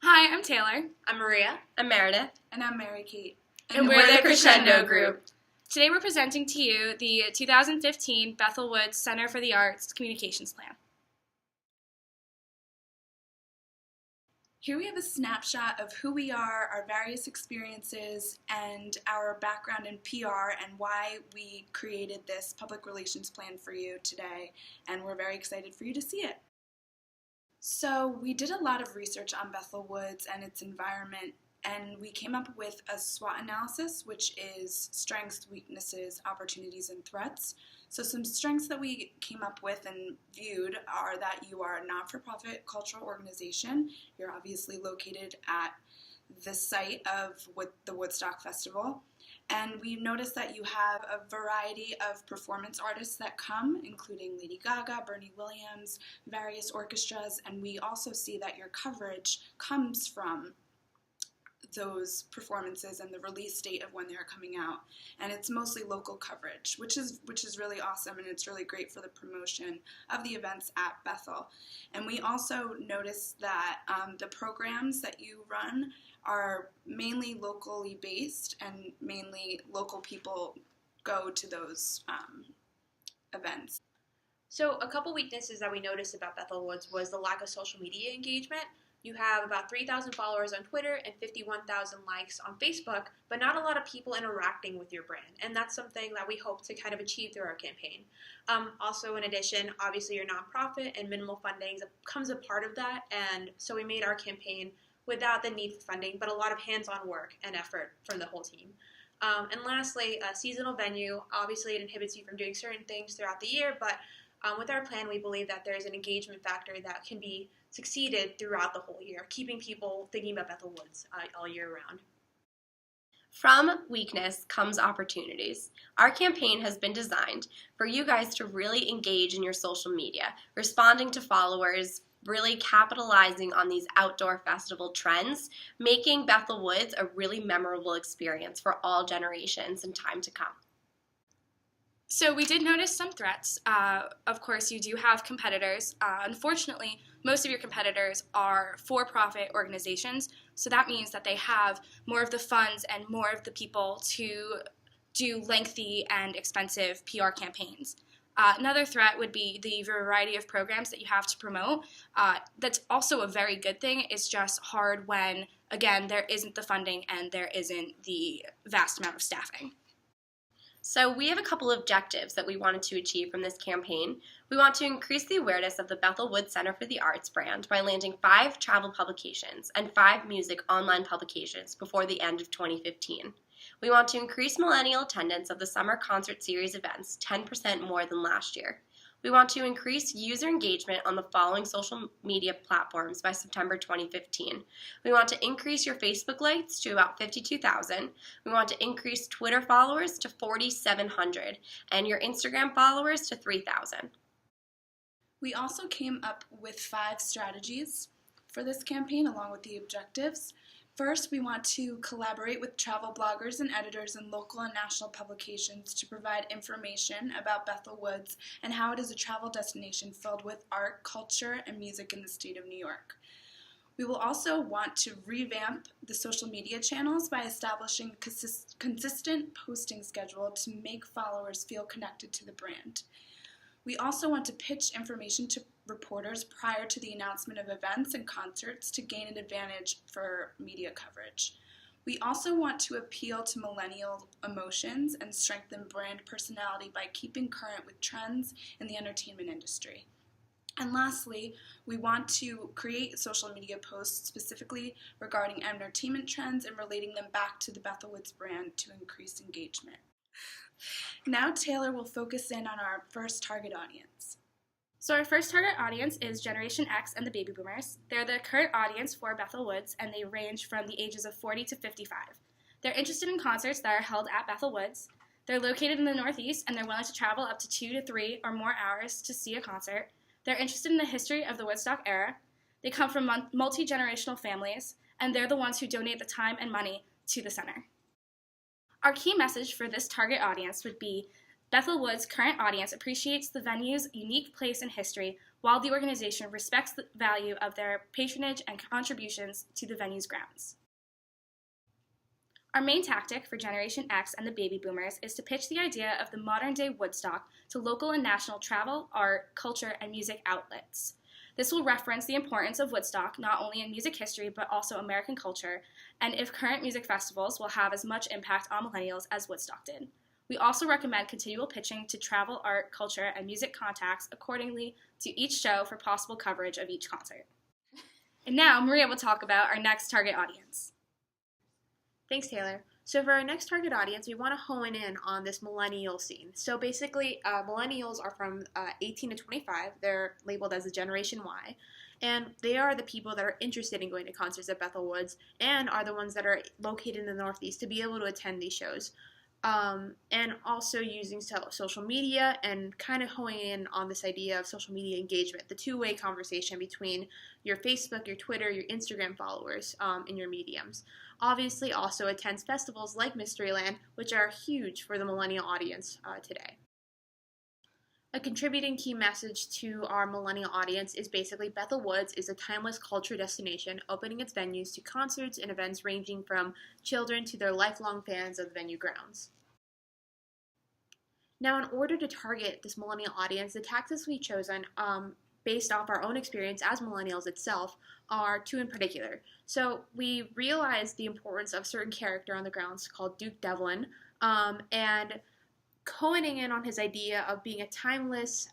Hi, I'm Taylor. I'm Maria. I'm Meredith. And I'm Mary Kate. And we're the Crescendo group. Today we're presenting to you the 2015 Bethel Woods Center for the Arts Communications Plan. Here we have a snapshot of who we are, our various experiences, and our background in PR and why we created this public relations plan for you today, and we're very excited for you to see it. So we did a lot of research on Bethel Woods and its environment, and we came up with a SWOT analysis, which is strengths, weaknesses, opportunities, and threats. So some strengths that we came up with and viewed are that you are a not-for-profit cultural organization. You're obviously located at the site of the Woodstock Festival. And we noticed that you have a variety of performance artists that come, including Lady Gaga, Bernie Williams, various orchestras, and we also see that your coverage comes from those performances and the release date of when they're coming out, and it's mostly local coverage, which is really awesome, and it's really great for the promotion of the events at Bethel. And we also noticed that the programs that you run are mainly locally based, and mainly local people go to those events. So a couple weaknesses that we noticed about Bethel Woods was the lack of social media engagement. You have about 3,000 followers on Twitter and 51,000 likes on Facebook, but not a lot of people interacting with your brand. And that's something that we hope to kind of achieve through our campaign. Also, in addition, obviously your nonprofit and minimal funding becomes a part of that. And so we made our campaign without the need for funding, but a lot of hands-on work and effort from the whole team. And lastly, a seasonal venue. Obviously, it inhibits you from doing certain things throughout the year, but with our plan, we believe that there's an engagement factor that can be succeeded throughout the whole year, keeping people thinking about Bethel Woods all year round. From weakness comes opportunities. Our campaign has been designed for you guys to really engage in your social media, responding to followers, really capitalizing on these outdoor festival trends, making Bethel Woods a really memorable experience for all generations in time to come. So we did notice some threats. Of course, you do have competitors. Unfortunately, most of your competitors are for-profit organizations, so that means that they have more of the funds and more of the people to do lengthy and expensive PR campaigns. Another threat would be the variety of programs that you have to promote. That's also a very good thing. It's just hard when, again, there isn't the funding and there isn't the vast amount of staffing. So we have a couple of objectives that we wanted to achieve from this campaign. We want to increase the awareness of the Bethel Woods Center for the Arts brand by landing 5 travel publications and 5 music online publications before the end of 2015. We want to increase millennial attendance of the summer concert series events 10% more than last year. We want to increase user engagement on the following social media platforms by September 2015. We want to increase your Facebook likes to about 52,000. We want to increase Twitter followers to 4,700 and your Instagram followers to 3,000. We also came up with 5 strategies for this campaign along with the objectives. First, we want to collaborate with travel bloggers and editors in local and national publications to provide information about Bethel Woods and how it is a travel destination filled with art, culture, and music in the state of New York. We will also want to revamp the social media channels by establishing a consistent posting schedule to make followers feel connected to the brand. We also want to pitch information to reporters prior to the announcement of events and concerts to gain an advantage for media coverage. We also want to appeal to millennial emotions and strengthen brand personality by keeping current with trends in the entertainment industry. And lastly, we want to create social media posts specifically regarding entertainment trends and relating them back to the Bethel Woods brand to increase engagement. Now Taylor will focus in on our first target audience. So our first target audience is Generation X and the baby boomers. They're the current audience for Bethel Woods, and they range from the ages of 40 to 55. They're interested in concerts that are held at Bethel Woods. They're located in the Northeast, and they're willing to travel up to 2 to 3 or more hours to see a concert. They're interested in the history of the Woodstock era. They come from multi-generational families, and they're the ones who donate the time and money to the center. Our key message for this target audience would be Bethel Woods' current audience appreciates the venue's unique place in history, while the organization respects the value of their patronage and contributions to the venue's grounds. Our main tactic for Generation X and the baby boomers is to pitch the idea of the modern-day Woodstock to local and national travel, art, culture, and music outlets. This will reference the importance of Woodstock not only in music history but also American culture, and if current music festivals will have as much impact on millennials as Woodstock did. We also recommend continual pitching to travel, art, culture, and music contacts accordingly to each show for possible coverage of each concert. And now Maria will talk about our next target audience. Thanks, Taylor. So for our next target audience, we want to hone in on this millennial scene. So basically, millennials are from 18 to 25. They're labeled as the Generation Y. And they are the people that are interested in going to concerts at Bethel Woods and are the ones that are located in the Northeast to be able to attend these shows. And also using social media and kind of honing in on this idea of social media engagement, the two-way conversation between your Facebook, your Twitter, your Instagram followers, and your mediums. Obviously also attends festivals like Mysteryland, which are huge for the millennial audience today. A contributing key message to our millennial audience is basically Bethel Woods is a timeless culture destination, opening its venues to concerts and events ranging from children to their lifelong fans of the venue grounds. Now, in order to target this millennial audience, the tactics we've chosen, based off our own experience as millennials itself, are two in particular. So we realized the importance of a certain character on the grounds called Duke Devlin, and honing in on his idea of being a timeless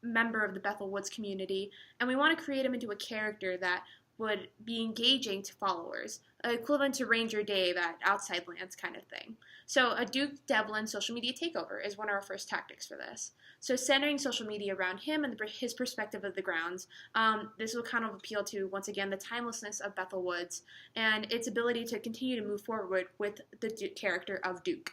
member of the Bethel Woods community, and we want to create him into a character that would be engaging to followers, equivalent to Ranger Dave at Outside Lands kind of thing. So a Duke Devlin social media takeover is one of our first tactics for this. So centering social media around him and his perspective of the grounds, this will kind of appeal to, once again, the timelessness of Bethel Woods and its ability to continue to move forward with the character of Duke.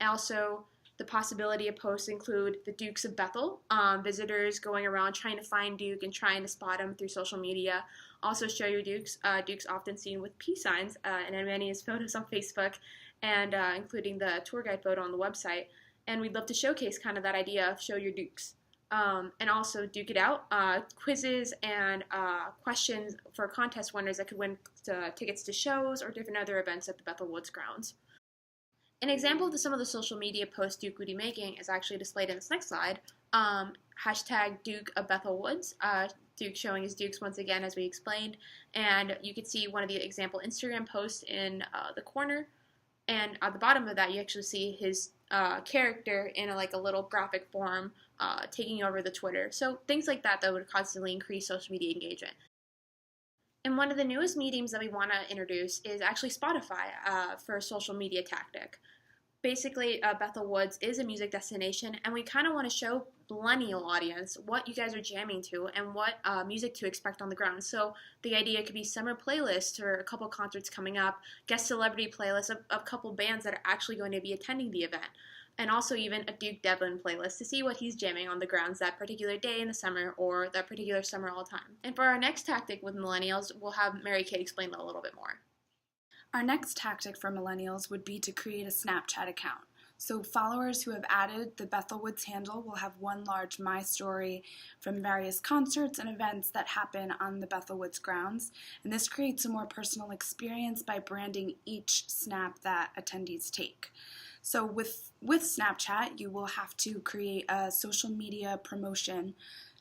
Also, the possibility of posts include the Dukes of Bethel, visitors going around trying to find Duke and trying to spot him through social media. Also show your Dukes. Duke's often seen with peace signs and in many of his photos on Facebook, and including the tour guide photo on the website. And we'd love to showcase kind of that idea of show your Dukes. And also Duke It Out, quizzes and questions for contest winners that could win tickets to shows or different other events at the Bethel Woods grounds. An example of some of the social media posts Duke would be making is actually displayed in this next slide. Hashtag Duke of Bethel Woods. Duke showing his Dukes once again, as we explained. And you can see one of the example Instagram posts in the corner. And at the bottom of that, you actually see his character in a little graphic form taking over the Twitter. So things like that would constantly increase social media engagement. And one of the newest mediums that we want to introduce is actually Spotify for a social media tactic. Basically, Bethel Woods is a music destination, and we kind of want to show millennial audience what you guys are jamming to and what music to expect on the ground. So the idea could be summer playlists or a couple concerts coming up, guest celebrity playlists of a couple bands that are actually going to be attending the event, and also even a Duke Devlin playlist to see what he's jamming on the grounds that particular day in the summer or that particular summer all time. And for our next tactic with millennials, we'll have Mary Kay explain that a little bit more. Our next tactic for millennials would be to create a Snapchat account. So followers who have added the Bethel Woods handle will have one large My Story from various concerts and events that happen on the Bethel Woods grounds. And this creates a more personal experience by branding each snap that attendees take. So with Snapchat, you will have to create a social media promotion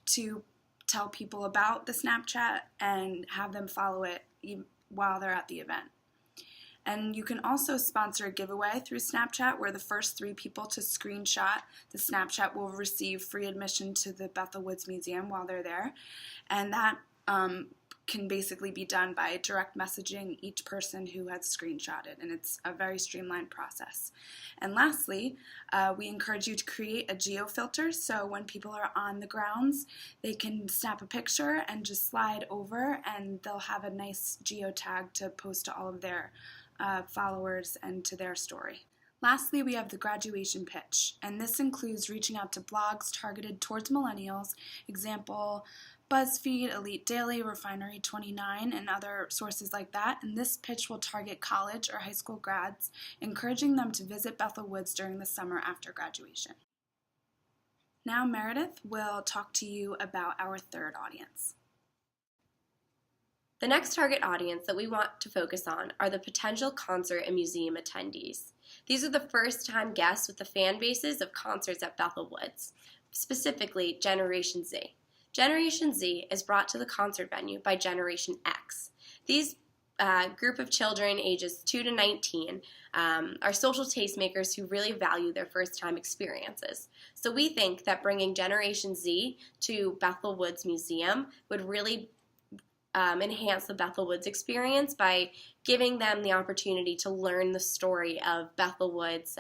to tell people about the Snapchat and have them follow it while they're at the event. And you can also sponsor a giveaway through Snapchat where the first 3 people to screenshot the Snapchat will receive free admission to the Bethel Woods Museum while they're there. And that can basically be done by direct messaging each person who has screenshotted, and it's a very streamlined process. And lastly, we encourage you to create a geo filter, so when people are on the grounds, they can snap a picture and just slide over, and they'll have a nice geo tag to post to all of their followers and to their story. Lastly, we have the graduation pitch, and this includes reaching out to blogs targeted towards millennials, example, BuzzFeed, Elite Daily, Refinery 29, and other sources like that, and this pitch will target college or high school grads, encouraging them to visit Bethel Woods during the summer after graduation. Now Meredith will talk to you about our third audience. The next target audience that we want to focus on are the potential concert and museum attendees. These are the first-time guests with the fan bases of concerts at Bethel Woods, specifically Generation Z. Generation Z is brought to the concert venue by Generation X. These group of children ages 2 to 19 are social tastemakers who really value their first-time experiences. So we think that bringing Generation Z to Bethel Woods Museum would really enhance the Bethel Woods experience by giving them the opportunity to learn the story of Bethel Woods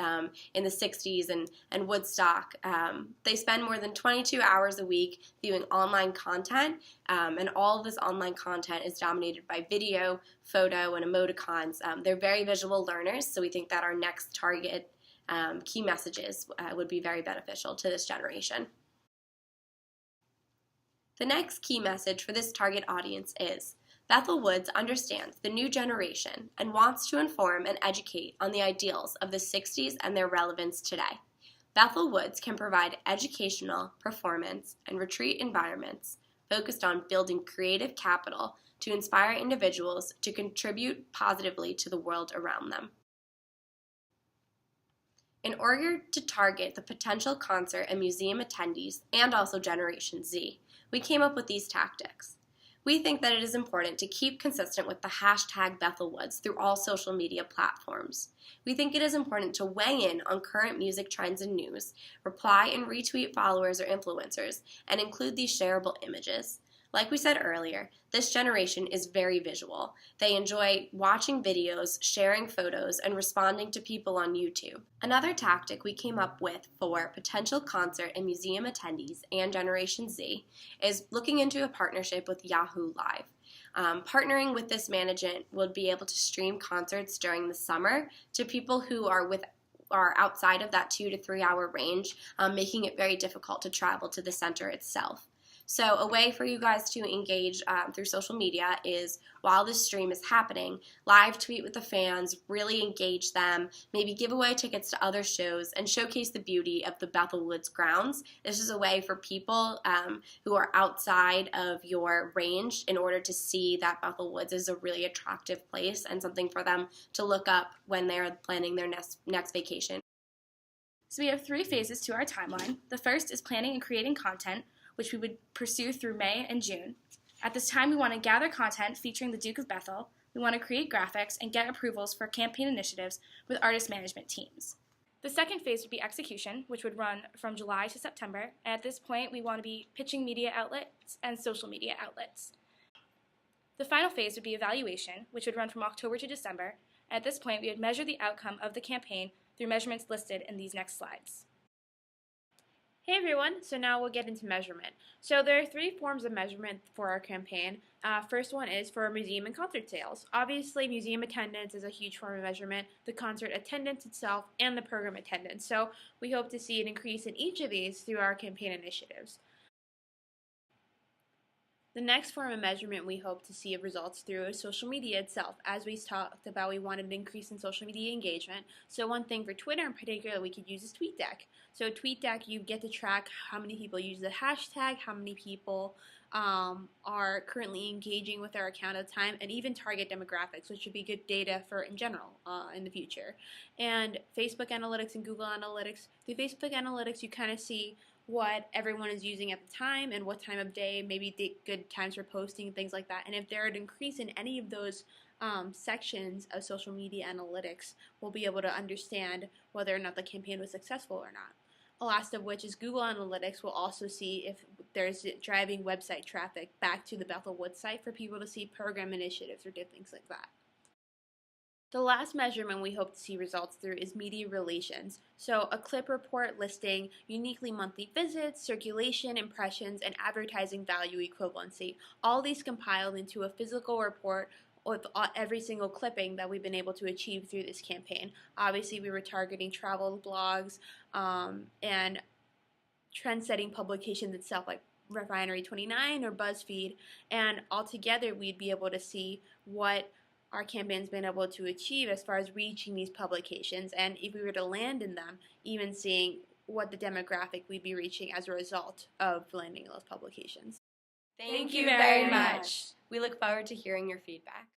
in the 60s and Woodstock. They spend more than 22 hours a week viewing online content, and all of this online content is dominated by video, photo, and emoticons. They're very visual learners, so we think that our next target key messages would be very beneficial to this generation. The next key message for this target audience is Bethel Woods understands the new generation and wants to inform and educate on the ideals of the 60s and their relevance today. Bethel Woods can provide educational, performance, and retreat environments focused on building creative capital to inspire individuals to contribute positively to the world around them. In order to target the potential concert and museum attendees and also Generation Z, we came up with these tactics. We think that it is important to keep consistent with the hashtag Bethel Woods through all social media platforms. We think it is important to weigh in on current music trends and news, reply and retweet followers or influencers, and include these shareable images. Like we said earlier, this generation is very visual. They enjoy watching videos, sharing photos, and responding to people on YouTube. Another tactic we came up with for potential concert and museum attendees and Generation Z is looking into a partnership with Yahoo Live. Partnering with this management will be able to stream concerts during the summer to people who are outside of that 2 to 3 hour range, making it very difficult to travel to the center itself. So a way for you guys to engage through social media is, while this stream is happening, live tweet with the fans, really engage them, maybe give away tickets to other shows, and showcase the beauty of the Bethel Woods grounds. This is a way for people who are outside of your range in order to see that Bethel Woods is a really attractive place and something for them to look up when they're planning their next vacation. So we have 3 phases to our timeline. The first is planning and creating content, which we would pursue through May and June. At this time, we want to gather content featuring the Duke of Bethel. We want to create graphics and get approvals for campaign initiatives with artist management teams. The second phase would be execution, which would run from July to September. And at this point, we want to be pitching media outlets and social media outlets. The final phase would be evaluation, which would run from October to December. And at this point, we would measure the outcome of the campaign through measurements listed in these next slides. Hey everyone, so now we'll get into measurement. So there are 3 forms of measurement for our campaign. First one is for museum and concert sales. Obviously, museum attendance is a huge form of measurement, the concert attendance itself, and the program attendance. So we hope to see an increase in each of these through our campaign initiatives. The next form of measurement we hope to see results through is social media itself. As we talked about, we wanted an increase in social media engagement. So one thing for Twitter in particular we could use is TweetDeck. So TweetDeck, you get to track how many people use the hashtag, how many people are currently engaging with our account at the time, and even target demographics, which would be good data for in general in the future. And Facebook Analytics and Google Analytics. Through Facebook Analytics, you kind of see what everyone is using at the time and what time of day, maybe good times for posting and things like that. And if there are an increase in any of those sections of social media analytics, we'll be able to understand whether or not the campaign was successful or not. The last of which is Google Analytics will also see if there's driving website traffic back to the Bethel Woods site for people to see program initiatives or things like that. The last measurement we hope to see results through is media relations. So a clip report listing uniquely monthly visits, circulation, impressions, and advertising value equivalency. All these compiled into a physical report with every single clipping that we've been able to achieve through this campaign. Obviously, we were targeting travel blogs and trend-setting publications itself, like Refinery29 or BuzzFeed, and altogether we'd be able to see what our campaign's been able to achieve as far as reaching these publications, and if we were to land in them, even seeing what the demographic we'd be reaching as a result of landing in those publications. Thank you very much. We look forward to hearing your feedback.